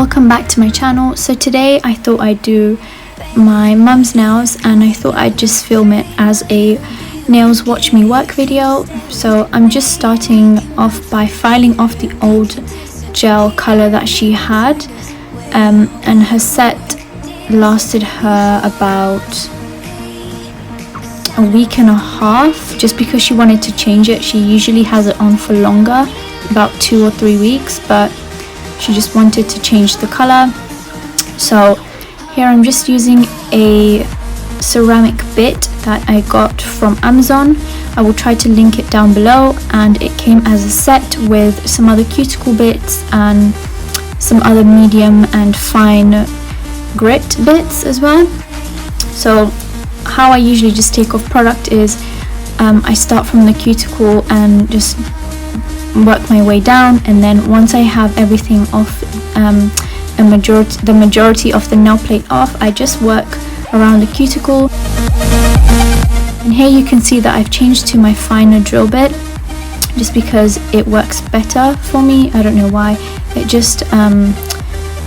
welcome back to my channel. So today I thought I'd do my mum's nails, and I thought I'd just film it as a nails watch me work video. So I'm just starting off by filing off the old gel color that she had, and her set lasted her about a week and a half, just because she wanted to change it. She usually has it on for longer, about 2 or 3 weeks, but she just wanted to change the color. So here I'm just using a ceramic bit that I got from Amazon. I will try to link it down below, and it came as a set with some other cuticle bits and some other medium and fine grit bits as well. So how I usually just take off product is I start from the cuticle and just work my way down, and then once I have everything off, the majority of the nail plate off, I just work around the cuticle. And here you can see that I've changed to my finer drill bit just because it works better for me. I don't know why, it just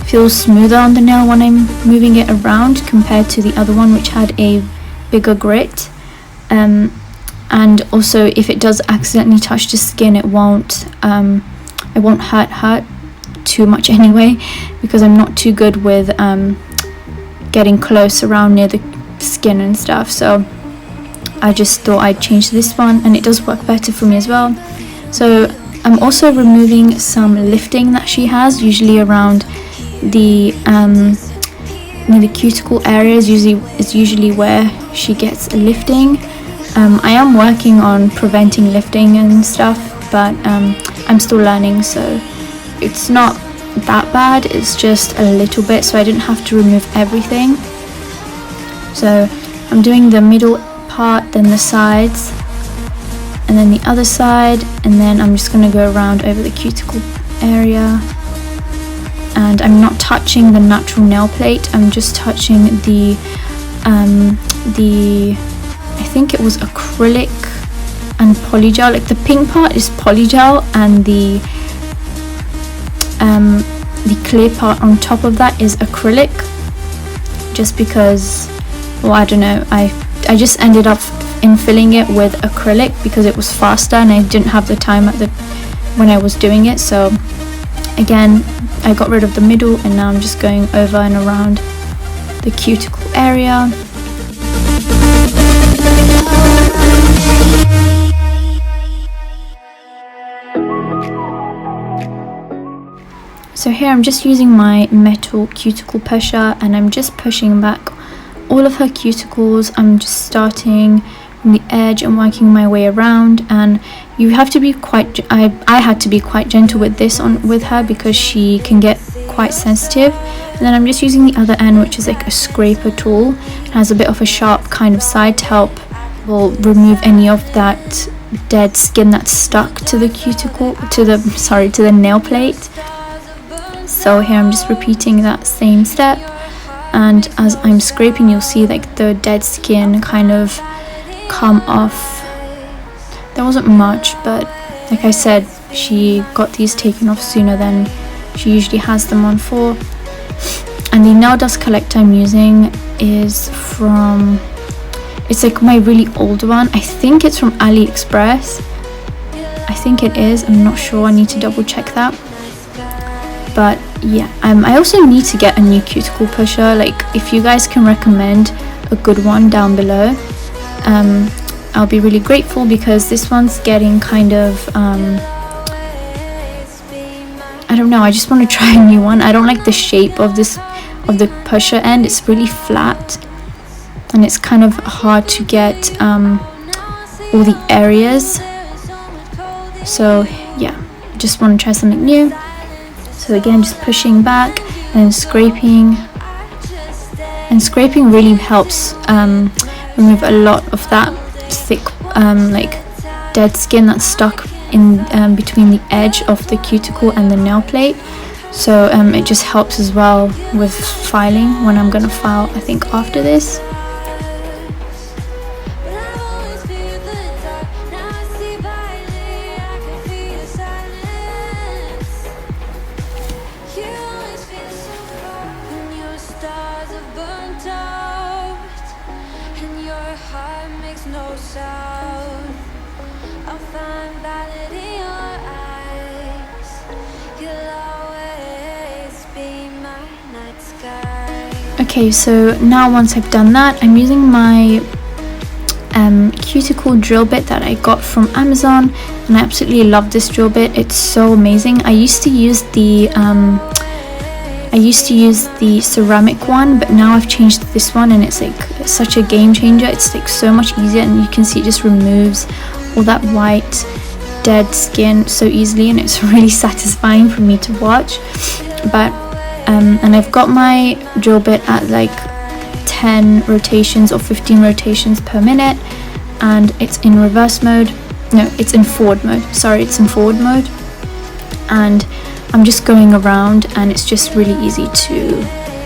feels smoother on the nail when I'm moving it around compared to the other one, which had a bigger grit. And also, if it does accidentally touch the skin, it won't hurt too much anyway, because I'm not too good with getting close around near the skin and stuff. So I just thought I'd change this one, and it does work better for me as well. So I'm also removing some lifting that she has, usually around the near the cuticle areas. Usually where she gets a lifting. I am working on preventing lifting and stuff, but I'm still learning, so it's not that bad. It's just a little bit, so I didn't have to remove everything. So I'm doing the middle part, then the sides, and then the other side, and then I'm just going to go around over the cuticle area. And I'm not touching the natural nail plate, I'm just touching the I think it was acrylic and polygel. Like the pink part is polygel, and the clear part on top of that is acrylic, just because, well, I don't know, I just ended up infilling it with acrylic because it was faster and I didn't have the time when I was doing it. So again, I got rid of the middle, and now I'm just going over and around the cuticle area. So here I'm just using my metal cuticle pusher, and I'm just pushing back all of her cuticles. I'm just starting from the edge and working my way around, and you have to be quite, I had to be quite gentle with this with her because she can get quite sensitive. And then I'm just using the other end, which is like a scraper tool. It has a bit of a sharp kind of side to help remove any of that dead skin that's stuck to the cuticle, to the nail plate. So here I'm just repeating that same step, and as I'm scraping, you'll see like the dead skin kind of come off. There wasn't much, but like I said, she got these taken off sooner than she usually has them on for. And the nail dust collector I'm using is from, it's like my really old one. I think it's from AliExpress. I think it is, I'm not sure, I need to double check that. But yeah, I also need to get a new cuticle pusher. Like, if you guys can recommend a good one down below, I'll be really grateful, because this one's getting kind of I don't know, I just want to try a new one. I don't like the shape of the pusher end. It's really flat, and it's kind of hard to get all the areas. So yeah, just want to try something new. So again, just pushing back and scraping. And scraping really helps remove a lot of that thick like dead skin that's stuck in between the edge of the cuticle and the nail plate. So it just helps as well with filing when I'm gonna file, I think, after this. heart makes no sound. I'll find validity in your eyes. You'll always be my night sky. Okay, so now once I've done that, I'm using my Cuticle Drill Bit that I got from Amazon, and I absolutely love this drill bit. It's so amazing. I used to use the ceramic one, but now I've changed to this one, and it's like such a game changer. It's like so much easier, and you can see it just removes all that white dead skin so easily, and it's really satisfying for me to watch. But and I've got my drill bit at like 10 rotations or 15 rotations per minute, and it's in reverse mode. No, it's in forward mode. Sorry, it's in forward mode, and I'm just going around, and it's just really easy to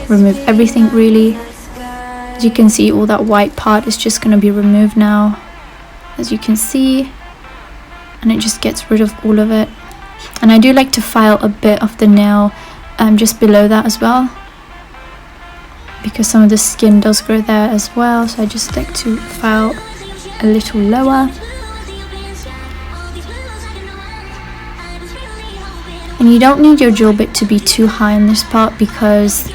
remove everything really. As you can see, all that white part is just going to be removed now, as you can see, and it just gets rid of all of it. And I do like to file a bit of the nail just below that as well, because some of the skin does grow there as well, so I just like to file a little lower. And you don't need your drill bit to be too high on this part, because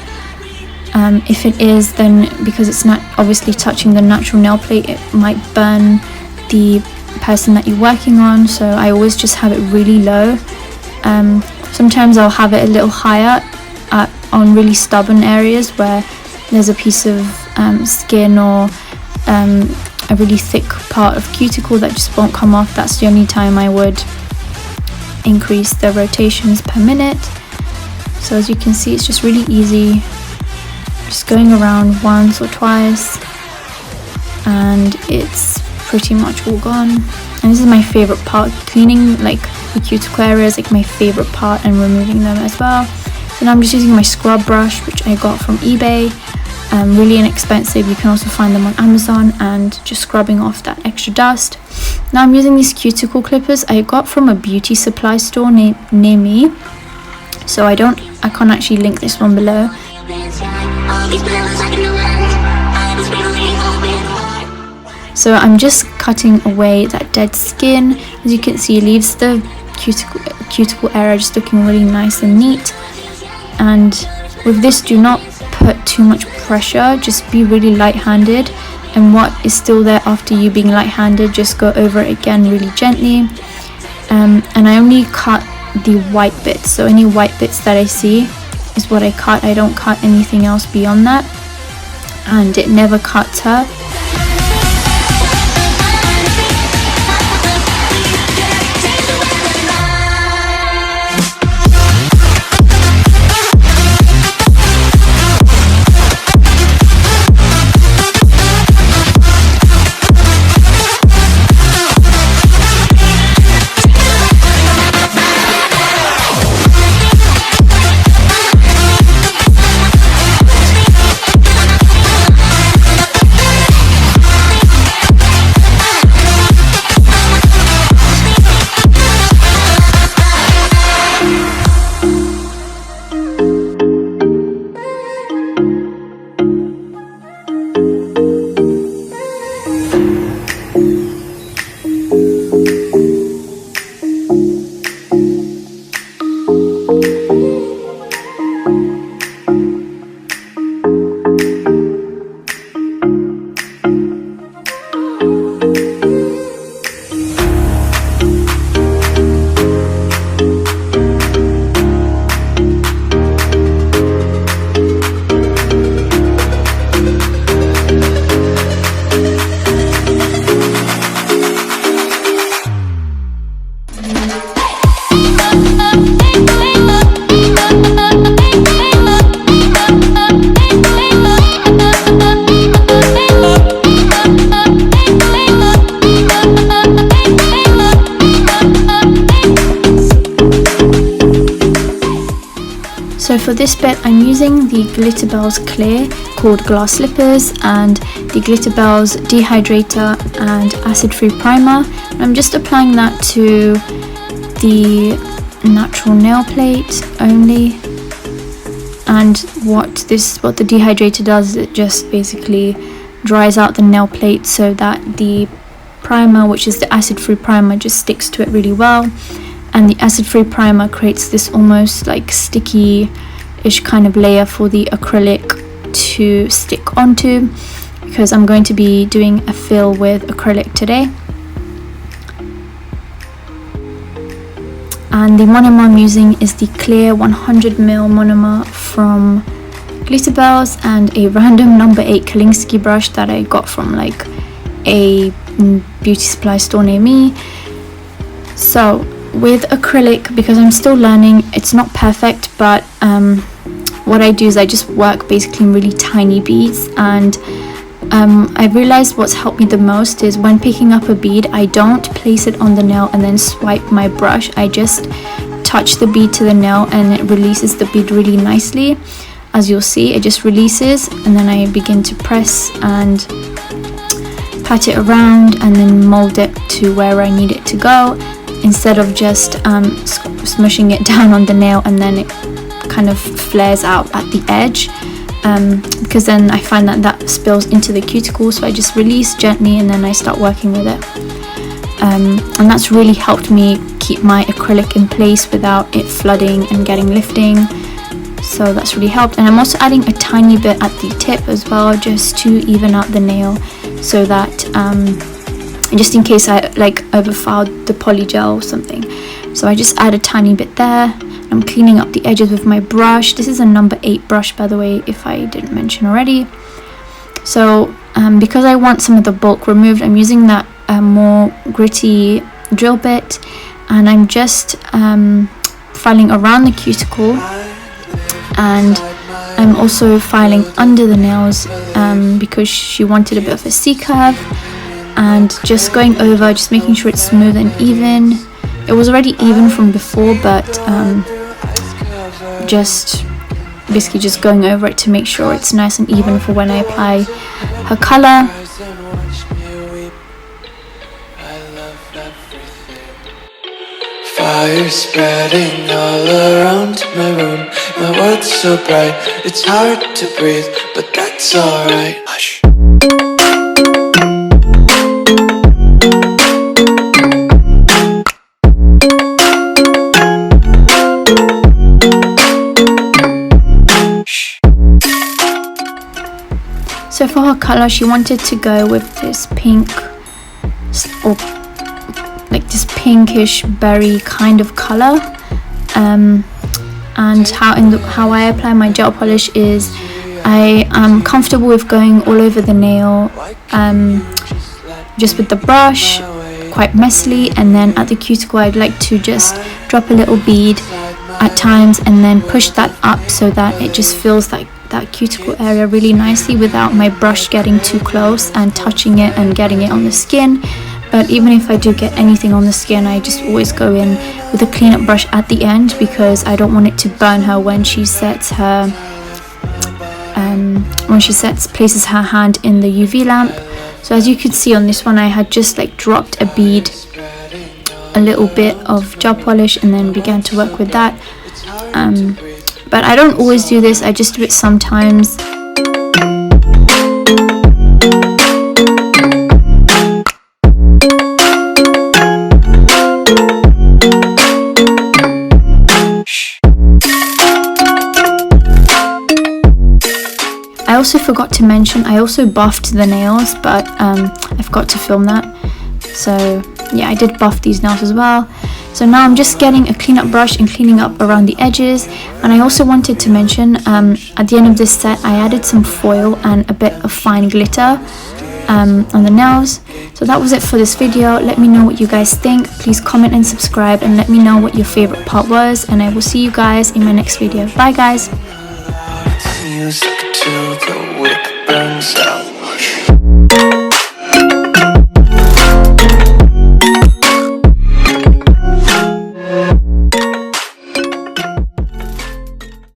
if it is, then because it's not obviously touching the natural nail plate, it might burn the person that you're working on. So I always just have it really low. Sometimes I'll have it a little higher on really stubborn areas where there's a piece of skin or a really thick part of cuticle that just won't come off. That's the only time I would increase the rotations per minute. So as you can see, it's just really easy, just going around once or twice, and it's pretty much all gone. And this is my favorite part. Cleaning like the cuticle area is like my favorite part, and removing them as well. So now I'm just using my scrub brush, which I got from eBay. Really inexpensive. You can also find them on Amazon, and just scrubbing off that extra dust. Now I'm using these cuticle clippers I got from a beauty supply store near me. So I can't actually link this one below. So I'm just cutting away that dead skin. As you can see, it leaves the cuticle area just looking really nice and neat. And with this, do not put too much pressure, just be really light-handed, and what is still there after you being light-handed, just go over it again really gently. And I only cut the white bits, so any white bits that I see is what I cut. I don't cut anything else beyond that, and it never cuts her. So for this bit, I'm using the Glitterbels Clear called Glass Slippers and the Glitterbels Dehydrator and Acid Free Primer. And I'm just applying that to the natural nail plate only. And what the dehydrator does is it just basically dries out the nail plate so that the primer, which is the acid-free primer, just sticks to it really well. And the acid-free primer creates this almost like sticky-ish kind of layer for the acrylic to stick onto, because I'm going to be doing a fill with acrylic today. And the monomer I'm using is the clear 100ml monomer from Glitterbels, and a random number 8 Kolinsky brush that I got from like a beauty supply store near me. So with acrylic, because I'm still learning, it's not perfect, but what I do is I just work basically in really tiny beads. And I realized what's helped me the most is when picking up a bead, I don't place it on the nail and then swipe my brush. I just touch the bead to the nail and it releases the bead really nicely. As you'll see, it just releases, and then I begin to press and pat it around and then mold it to where I need it to go, instead of just smushing it down on the nail and then it kind of flares out at the edge, because then I find that spills into the cuticle. So I just release gently and then I start working with it, and that's really helped me keep my acrylic in place without it flooding and getting lifting. So that's really helped. And I'm also adding a tiny bit at the tip as well, just to even out the nail, so that just in case I like overfouled the poly gel or something. So I just add a tiny bit there. I'm cleaning up the edges with my brush. This is a number 8 brush, by the way, if I didn't mention already. So because I want some of the bulk removed, I'm using that more gritty drill bit, and I'm just filing around the cuticle, and I'm also filing under the nails because she wanted a bit of a C curve, and just going over, just making sure it's smooth and even. It was already even from before, but just basically just going over it to make sure it's nice and even for when I apply her color. Fire spreading all around my room. My world's so bright, it's hard to breathe, but that's alright. Hush. So for her color, she wanted to go with this pink, or like this pinkish berry kind of color, and how I apply my gel polish is I am comfortable with going all over the nail, just with the brush, quite messily, and then at the cuticle I'd like to just drop a little bead at times and then push that up so that it just feels like that cuticle area really nicely without my brush getting too close and touching it and getting it on the skin. But even if I do get anything on the skin, I just always go in with a cleanup brush at the end, because I don't want it to burn her when she sets her places her hand in the UV lamp. So as you could see on this one, I had just like dropped a bead, a little bit of gel polish, and then began to work with that. But I don't always do this, I just do it sometimes. I also forgot to mention, I also buffed the nails, but I forgot to film that. So yeah, I did buff these nails as well. So now I'm just getting a cleanup brush and cleaning up around the edges. And I also wanted to mention, at the end of this set, I added some foil and a bit of fine glitter on the nails. So that was it for this video. Let me know what you guys think. Please comment and subscribe, and let me know what your favorite part was. And I will see you guys in my next video. Bye guys. Music till the wick burns out.